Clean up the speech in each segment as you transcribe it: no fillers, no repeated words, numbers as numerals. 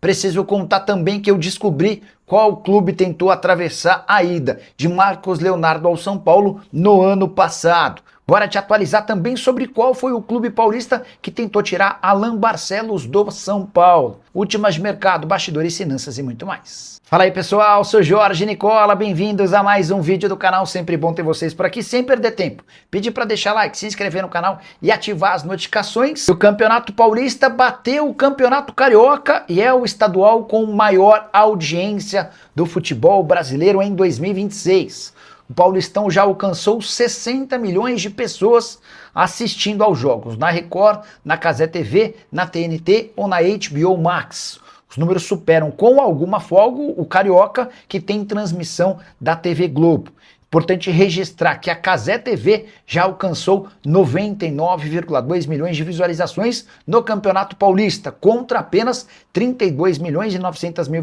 Preciso contar também que eu descobri qual clube tentou atravessar a ida de Marcos Leonardo ao São Paulo no ano passado. Bora te atualizar também sobre qual foi o clube paulista que tentou tirar Alan Barcelos do São Paulo. Últimas de mercado, bastidores, finanças e muito mais. Fala aí pessoal, sou Jorge Nicola, bem-vindos a mais um vídeo do canal, sempre bom ter vocês por aqui, sem perder tempo. Pedir para deixar like, se inscrever no canal e ativar as notificações. O Campeonato Paulista bateu o Campeonato Carioca e é o estadual com maior audiência do futebol brasileiro em 2026. O Paulistão já alcançou 60 milhões de pessoas assistindo aos jogos na Record, na Cazé TV, na TNT ou na HBO Max. Os números superam com alguma folga o Carioca, que tem transmissão da TV Globo. Importante registrar que a Cazé TV já alcançou 99,2 milhões de visualizações no Campeonato Paulista, contra apenas 32 milhões e 900 mil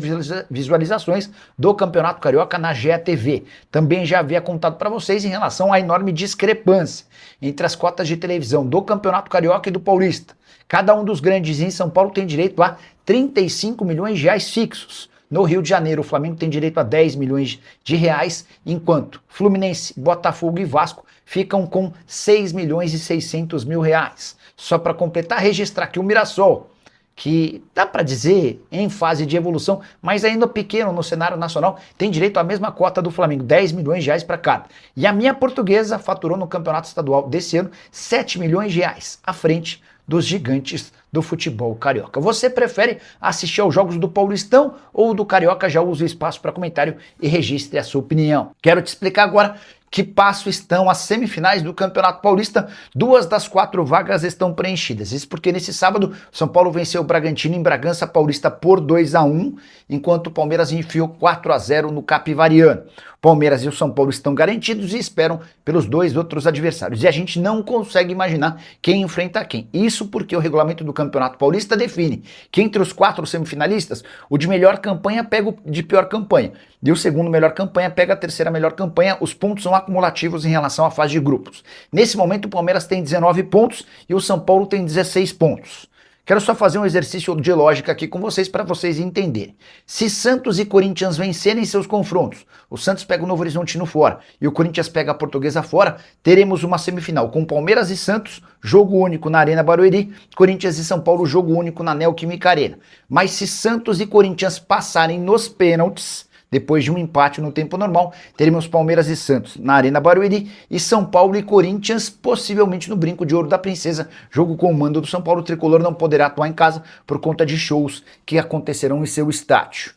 visualizações do Campeonato Carioca na GETV. Também já havia contado para vocês em relação à enorme discrepância entre as cotas de televisão do Campeonato Carioca e do Paulista. Cada um dos grandes em São Paulo tem direito a 35 milhões de reais fixos. No Rio de Janeiro, o Flamengo tem direito a 10 milhões de reais, enquanto Fluminense, Botafogo e Vasco ficam com 6 milhões e 600 mil reais. Só para completar, registrar que o Mirassol, que dá para dizer em fase de evolução, mas ainda pequeno no cenário nacional, tem direito à mesma cota do Flamengo, 10 milhões de reais para cada. E a minha Portuguesa faturou no campeonato estadual desse ano 7 milhões de reais, à frente dos gigantes do futebol carioca. Você prefere assistir aos jogos do Paulistão ou do Carioca? Já usa o espaço para comentário e registre a sua opinião. Quero te explicar agora que passo estão as semifinais do Campeonato Paulista. 2 das 4 vagas estão preenchidas. Isso porque nesse sábado, São Paulo venceu o Bragantino em Bragança Paulista por 2-1, enquanto o Palmeiras enfiou 4-0 no Capivariano. Palmeiras e o São Paulo estão garantidos e esperam pelos dois outros adversários. E a gente não consegue imaginar quem enfrenta quem. Isso porque o regulamento do Campeonato Paulista define que entre os 4 semifinalistas, o de melhor campanha pega o de pior campanha. E o segundo melhor campanha pega a terceira melhor campanha. Os pontos são acumulativos em relação à fase de grupos. Nesse momento o Palmeiras tem 19 pontos e o São Paulo tem 16 pontos. Quero só fazer um exercício de lógica aqui com vocês para vocês entenderem. Se Santos e Corinthians vencerem seus confrontos, o Santos pega o Novo Horizontino fora e o Corinthians pega a Portuguesa fora, teremos uma semifinal com Palmeiras e Santos, jogo único na Arena Barueri, Corinthians e São Paulo, jogo único na Neoquímica Arena. Mas se Santos e Corinthians passarem nos pênaltis, depois de um empate no tempo normal, teremos Palmeiras e Santos na Arena Barueri e São Paulo e Corinthians possivelmente no Brinco de Ouro da Princesa, jogo com o mando do São Paulo. O tricolor não poderá atuar em casa por conta de shows que acontecerão em seu estádio.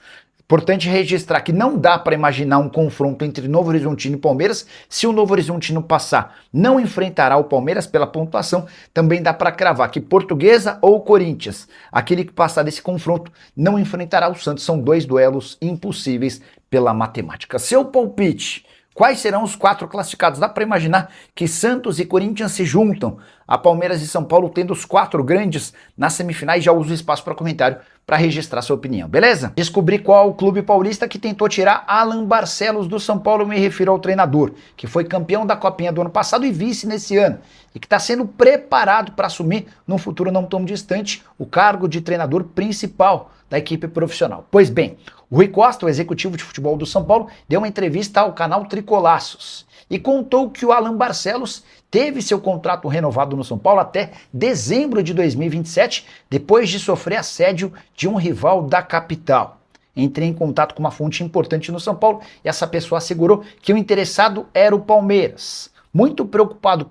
Importante registrar que não dá para imaginar um confronto entre Novo Horizontino e Palmeiras. Se o Novo Horizontino passar, não enfrentará o Palmeiras pela pontuação. Também dá para cravar que Portuguesa ou Corinthians, aquele que passar desse confronto, não enfrentará o Santos. São 2 duelos impossíveis pela matemática. Seu palpite: quais serão os 4 classificados? Dá para imaginar que Santos e Corinthians se juntam a Palmeiras e São Paulo, tendo os 4 grandes nas semifinais. Já uso o espaço para comentário para registrar sua opinião, beleza? Descobri qual o clube paulista que tentou tirar Alan Barcelos do São Paulo. Me refiro ao treinador, que foi campeão da Copinha do ano passado e vice nesse ano, e que está sendo preparado para assumir, num futuro não tão distante, o cargo de treinador principal da equipe profissional. Pois bem, o Rui Costa, o executivo de futebol do São Paulo, deu uma entrevista ao canal Tricolaços e contou que o Alan Barcelos teve seu contrato renovado no São Paulo até dezembro de 2027, depois de sofrer assédio de um rival da capital. Entrei em contato com uma fonte importante no São Paulo e essa pessoa assegurou que o interessado era o Palmeiras. Muito preocupado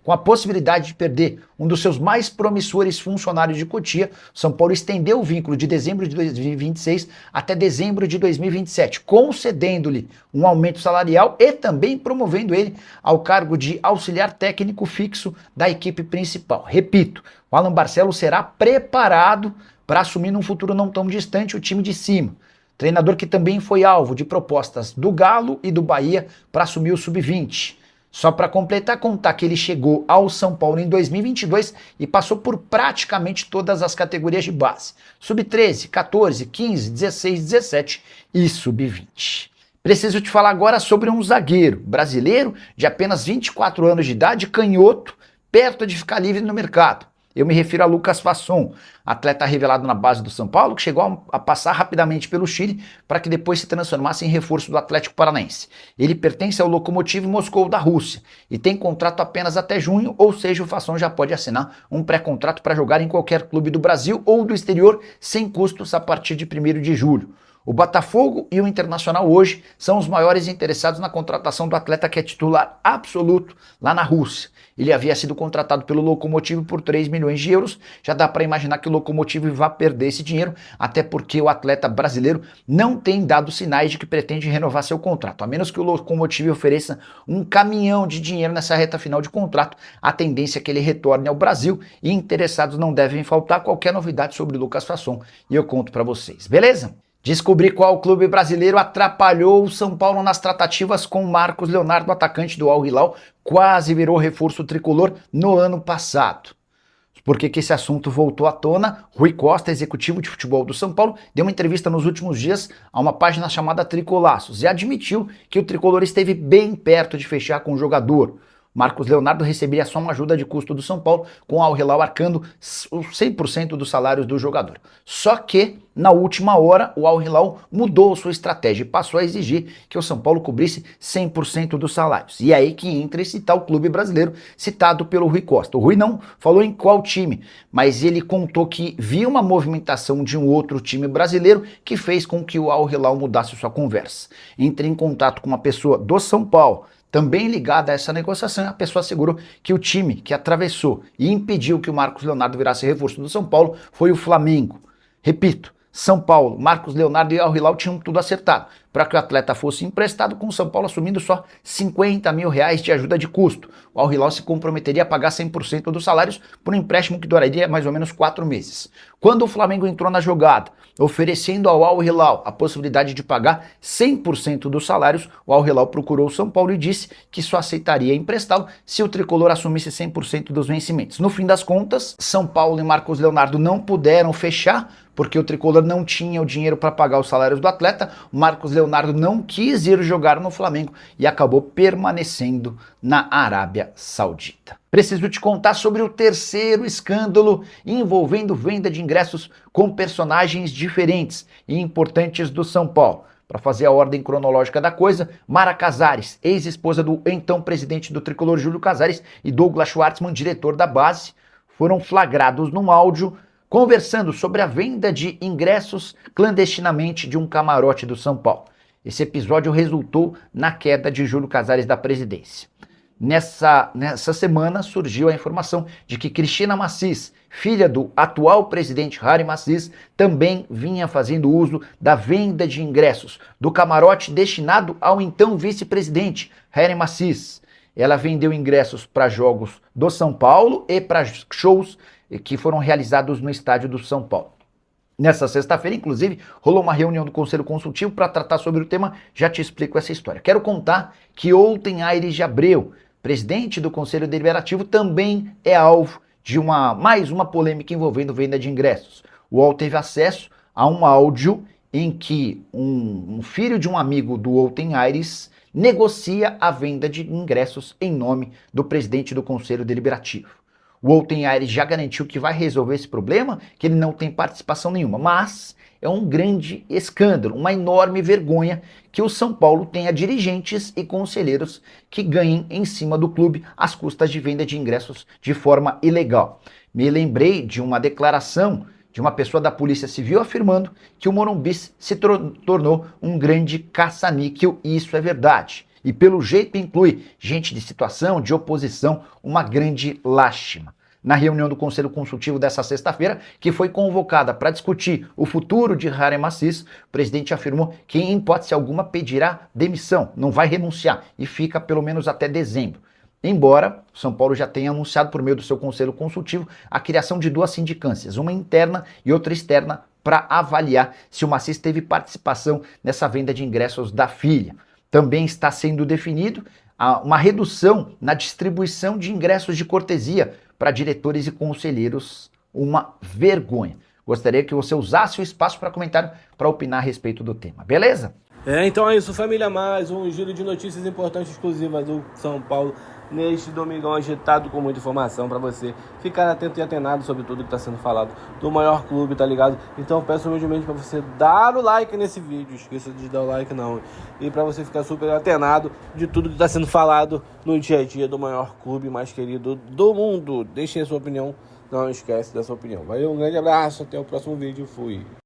com a possibilidade de perder um dos seus mais promissores funcionários de Cotia, São Paulo estendeu o vínculo de dezembro de 2026 até dezembro de 2027, concedendo-lhe um aumento salarial e também promovendo ele ao cargo de auxiliar técnico fixo da equipe principal. Repito, o Alan Barcelos será preparado para assumir num futuro não tão distante o time de cima. Treinador que também foi alvo de propostas do Galo e do Bahia para assumir o Sub-20. Só para completar, contar que ele chegou ao São Paulo em 2022 e passou por praticamente todas as categorias de base. Sub-13, 14, 15, 16, 17 e Sub-20. Preciso te falar agora sobre um zagueiro brasileiro de apenas 24 anos de idade, canhoto, perto de ficar livre no mercado. Eu me refiro a Lucas Fasson, atleta revelado na base do São Paulo, que chegou a passar rapidamente pelo Chile para que depois se transformasse em reforço do Atlético Paranaense. Ele pertence ao Lokomotiv Moscou da Rússia e tem contrato apenas até junho, ou seja, o Fasson já pode assinar um pré-contrato para jogar em qualquer clube do Brasil ou do exterior sem custos a partir de 1º de julho. O Botafogo e o Internacional hoje são os maiores interessados na contratação do atleta que é titular absoluto lá na Rússia. Ele havia sido contratado pelo Lokomotiv por 3 milhões de euros. Já dá para imaginar que o Lokomotiv vai perder esse dinheiro, até porque o atleta brasileiro não tem dado sinais de que pretende renovar seu contrato. A menos que o Lokomotiv ofereça um caminhão de dinheiro nessa reta final de contrato, a tendência é que ele retorne ao Brasil e interessados não devem faltar. Qualquer novidade sobre o Lucas Fasson e eu conto para vocês, beleza? Descobrir qual clube brasileiro atrapalhou o São Paulo nas tratativas com Marcos Leonardo, atacante do Al Hilal, quase virou reforço tricolor no ano passado. Por que esse assunto voltou à tona? Rui Costa, executivo de futebol do São Paulo, deu uma entrevista nos últimos dias a uma página chamada Tricolaços e admitiu que o tricolor esteve bem perto de fechar com o jogador. Marcos Leonardo receberia só uma ajuda de custo do São Paulo, com o Al Hilal arcando os 100% dos salários do jogador. Só que, na última hora, o Al Hilal mudou sua estratégia e passou a exigir que o São Paulo cobrisse 100% dos salários. E é aí que entra esse tal clube brasileiro citado pelo Rui Costa. O Rui não falou em qual time, mas ele contou que viu uma movimentação de um outro time brasileiro que fez com que o Al Hilal mudasse sua conversa. Entre em contato com uma pessoa do São Paulo, também ligada a essa negociação, a pessoa assegurou que o time que atravessou e impediu que o Marcos Leonardo virasse reforço do São Paulo foi o Flamengo. Repito, São Paulo, Marcos Leonardo e Al Hilal tinham tudo acertado para que o atleta fosse emprestado, com o São Paulo assumindo só 50 mil reais de ajuda de custo. O Al Hilal se comprometeria a pagar 100% dos salários por um empréstimo que duraria mais ou menos 4 meses. Quando o Flamengo entrou na jogada, oferecendo ao Al Hilal a possibilidade de pagar 100% dos salários, o Al Hilal procurou o São Paulo e disse que só aceitaria emprestá-lo se o tricolor assumisse 100% dos vencimentos. No fim das contas, São Paulo e Marcos Leonardo não puderam fechar, porque o tricolor não tinha o dinheiro para pagar os salários do atleta. O Marcos Leonardo não quis ir jogar no Flamengo e acabou permanecendo na Arábia Saudita. Preciso te contar sobre o terceiro escândalo envolvendo venda de ingressos com personagens diferentes e importantes do São Paulo. Para fazer a ordem cronológica da coisa, Mara Casares, ex-esposa do então presidente do tricolor Júlio Casares, e Douglas Schwartzman, diretor da base, foram flagrados num áudio conversando sobre a venda de ingressos clandestinamente de um camarote do São Paulo. Esse episódio resultou na queda de Júlio Casares da presidência. Nessa semana surgiu a informação de que Cristina Macis, filha do atual presidente Harry Macis, também vinha fazendo uso da venda de ingressos do camarote destinado ao então vice-presidente Harry Macis. Ela vendeu ingressos para jogos do São Paulo e para shows que foram realizados no estádio do São Paulo. Nessa sexta-feira, inclusive, rolou uma reunião do Conselho Consultivo para tratar sobre o tema. Já te explico essa história. Quero contar que Olten Aires de Abreu, presidente do Conselho Deliberativo, também é alvo de mais uma polêmica envolvendo venda de ingressos. O UOL teve acesso a um áudio em que um filho de um amigo do Olten Aires negocia a venda de ingressos em nome do presidente do Conselho Deliberativo. O Olten Aires já garantiu que vai resolver esse problema, que ele não tem participação nenhuma, mas é um grande escândalo, uma enorme vergonha que o São Paulo tenha dirigentes e conselheiros que ganhem em cima do clube às custas de venda de ingressos de forma ilegal. Me lembrei de uma declaração de uma pessoa da Polícia Civil afirmando que o Morumbi se tornou um grande caça-níquel, e isso é verdade. E pelo jeito inclui gente de situação, de oposição, uma grande lástima. Na reunião do Conselho Consultivo dessa sexta-feira, que foi convocada para discutir o futuro de Harry Macis, o presidente afirmou que em hipótese alguma pedirá demissão, não vai renunciar e fica pelo menos até dezembro. Embora o São Paulo já tenha anunciado por meio do seu Conselho Consultivo a criação de 2 sindicâncias, uma interna e outra externa, para avaliar se o Macis teve participação nessa venda de ingressos da filha. Também está sendo definido uma redução na distribuição de ingressos de cortesia para diretores e conselheiros. Uma vergonha. Gostaria que você usasse o espaço para comentário, para opinar a respeito do tema, beleza? Então é isso, família. Mais um giro de notícias importantes exclusivas do São Paulo neste domingão agitado com muita informação para você ficar atento e atenado sobre tudo que está sendo falado do maior clube, tá ligado? Então eu peço humildemente para você dar o like nesse vídeo, esqueça de dar o like não, e para você ficar super atenado de tudo que está sendo falado no dia a dia do maior clube mais querido do mundo. Deixem a sua opinião, não esquece da sua opinião. Valeu, um grande abraço, até o próximo vídeo, fui!